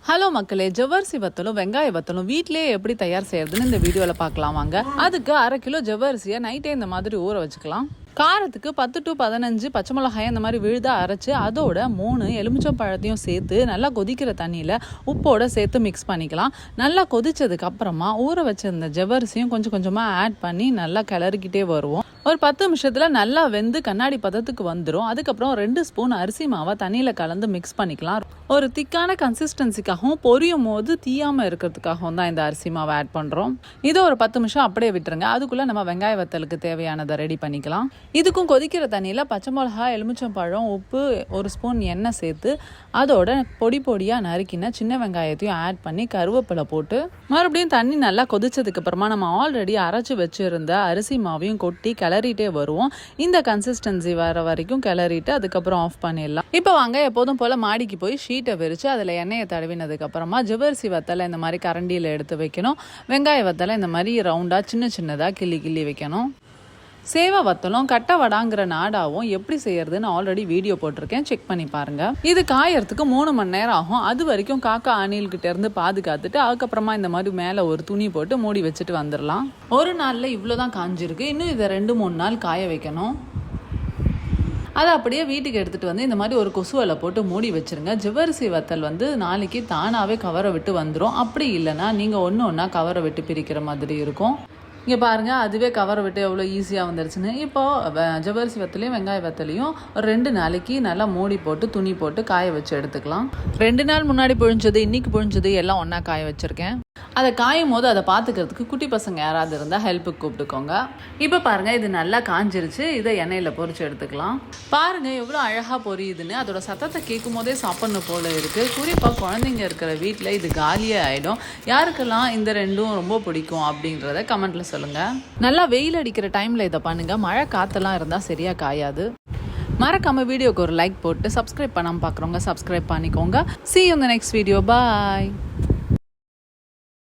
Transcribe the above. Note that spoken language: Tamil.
ஹலோ மக்களே, ஜவ்வரிசி வத்தலும் வெங்காய வத்தலும் வீட்டிலேயே எப்படி தயார் செய்யறதுன்னு இந்த வீடியோவில் பார்க்கலாம் வாங்க. அதுக்கு 1/2 கிலோ ஜவ்வரிசியை நைட்டே இந்த மாதிரி ஊற வச்சுக்கலாம். காரத்துக்கு 10 to 15 பச்சை மிளகாய் அந்த மாதிரி விழுதா அரைச்சி அதோட 3 எலுமிச்சம் பழத்தையும் சேர்த்து நல்லா கொதிக்கிற தண்ணியில் உப்போட சேர்த்து மிக்ஸ் பண்ணிக்கலாம். நல்லா கொதிச்சதுக்கு அப்புறமா ஊற வச்சிருந்த ஜவ்வரிசியும் கொஞ்சம் கொஞ்சமாக ஆட் பண்ணி நல்லா கிளறிக்கிட்டே வருவோம். ஒரு 10 நிமிஷத்தில் நல்லா வெந்து கண்ணாடி பதத்துக்கு வந்துடும். அதுக்கப்புறம் 2 ஸ்பூன் அரிசி மாவை தண்ணியில் கலந்து மிக்ஸ் பண்ணிக்கலாம். ஒரு திக்கான கன்சிஸ்டன்சிக்காகவும் பொரியும் போது தீயாமல் இருக்கிறதுக்காகவும் தான் இந்த அரிசி மாவை ஆட் பண்ணுறோம். இதை ஒரு 10 நிமிஷம் அப்படியே விட்டுருங்க. அதுக்குள்ளே நம்ம வெங்காய வத்தலுக்கு தேவையானதை ரெடி பண்ணிக்கலாம். இதுக்கும் கொதிக்கிற தண்ணியில் பச்சை மிளகாய், எலுமிச்சம் பழம், உப்பு, 1 ஸ்பூன் எண்ணெய் சேர்த்து அதோட பொடி பொடியாக நறுக்கின சின்ன வெங்காயத்தையும் ஆட் பண்ணி கருவேப்பிலை போட்டு மறுபடியும் தண்ணி நல்லா கொதிச்சதுக்கு அப்புறமா நம்ம ஆல்ரெடி அரைச்சி வச்சுருந்த அரிசி மாவையும் கொட்டி கிளறிட்டே வருவோம். இந்த கன்சிஸ்டன்சி வர வரைக்கும் கிளறிட்டு அதுக்கப்புறம் ஆஃப் பண்ணிடலாம். இப்போ வாங்க எப்போதும் போல் மாடிக்கு போய் ஷீட்டை விரித்து அதில் எண்ணெயை தடவினதுக்கு அப்புறமா ஜவ்வரிசி வத்தலை இந்த மாதிரி கரண்டியில் எடுத்து வைக்கணும். வெங்காய வத்தலை இந்த மாதிரி ரவுண்டாக சின்னதாக கிள்ளி வைக்கணும். சேவை வத்தலும் கட்டை வடாங்கிற நாடாவும் எப்படி செய்யறதுன்னு ஆல்ரெடி வீடியோ போட்டிருக்கேன், செக் பண்ணி பாருங்க. இது காயறதுக்கு 3 மணி நேரம் ஆகும். அது வரைக்கும் காக்கா அணில்கிட்ட இருந்து பாதுகாத்துட்டு அதுக்கப்புறமா இந்த மாதிரி மேலே ஒரு துணி போட்டு மூடி வச்சுட்டு வந்துடலாம். ஒரு நாளில் இவ்வளோதான் காஞ்சிருக்கு. இன்னும் இதை 2-3 நாள் காய வைக்கணும். அதை அப்படியே வீட்டுக்கு எடுத்துகிட்டு வந்து இந்த மாதிரி ஒரு கொசுவலை போட்டு மூடி வச்சுருங்க. ஜவ்வரிசி வத்தல் நாளைக்கு தானாகவே கவரை விட்டு வந்துடும். அப்படி இல்லைன்னா நீங்கள் ஒன்றா கவரை விட்டு பிரிக்கிற மாதிரி இருக்கும். இங்கே பாருங்கள், அதுவே கவரை விட்டு எவ்வளோ ஈஸியாக வந்துருச்சுன்னு. இப்போது ஜவ்வரிசி வத்தலையும் வெங்காய வத்தலையும் ஒரு 2 நாளைக்கு நல்லா மூடி போட்டு துணி போட்டு காய வச்சு எடுத்துக்கலாம். 2 நாள் முன்னாடி புழிஞ்சது, இன்றைக்கி புழிஞ்சது எல்லாம் ஒன்றா காய வச்சுருக்கேன். அதை காயும் போது அதை பார்த்துக்கிறதுக்கு குட்டி பசங்க யாராவது இருந்தால் ஹெல்ப்புக்கு கூப்பிட்டுக்கோங்க. இப்போ பாருங்கள், இது நல்லா காஞ்சிருச்சு. இதை எண்ணெயில் பொரிச்சு எடுத்துக்கலாம். பாருங்கள் எவ்வளோ அழகாக பொரியுதுன்னு. அதோட சத்தத்தை கேட்கும் போதே சாப்பிட்ணும் போல் இருக்குது. குறிப்பாக குழந்தைங்க இருக்கிற வீட்டில் இது காலியே ஆகிடும். யாருக்கெல்லாம் இந்த ரெண்டும் ரொம்ப பிடிக்கும் அப்படின்றத கமெண்ட்டில் சொல்லுங்கள். நல்லா வெயில் அடிக்கிற டைமில் இதை பண்ணுங்கள். மழை காற்றெல்லாம் இருந்தால் சரியாக காயாது. மறக்காமல் வீடியோக்கு ஒரு லைக் போட்டு சப்ஸ்கிரைப் பண்ணாமல் பார்க்குறவங்க சப்ஸ்கிரைப் பண்ணிக்கோங்க. See you in the next video. Bye.